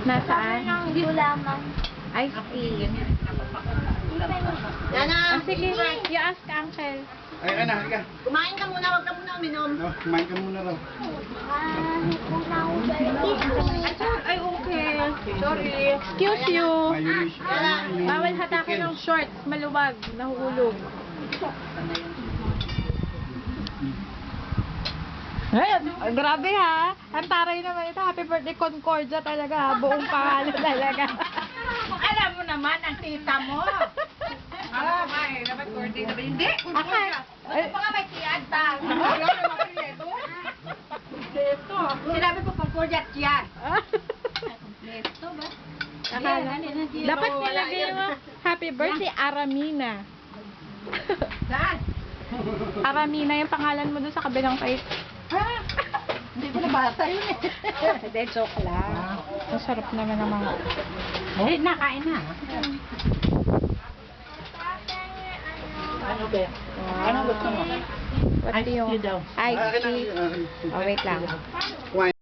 Nasaan? Gulaman. Ice tea. Yana, Sige, you ask uncle. Ay, Ana, halika. kumain ka muna, wag ka muna uminom. Oh, kumain ka muna raw. Ay, okay. Sorry. Excuse you. Mayroon yung Bawal hatakin ng shorts. Maluwag. Nahuhulog. Ay, grabe ha. Ang taray naman ito. Happy birthday Concordia talaga ha. Buong pangalan talaga. Alam mo naman ang tita mo. May, dapat birthday na ba? Hindi! Akay. Ano pa nga may tiyad ba? Sinabi ko Concordia at tiyad. Neto ba? Akala. Dapat nilagay mo happy birthday Aramina. Saan? Aramina yung pangalan mo doon sa kabilang page. Hindi ko nabasa yun eh. Hindi, joke lang. Masarap naman ang mga... Eh, nakain na. Ano ba? Ano gusto mo? What do you... daw. Ice tea. Oh, wait lang. Kumain.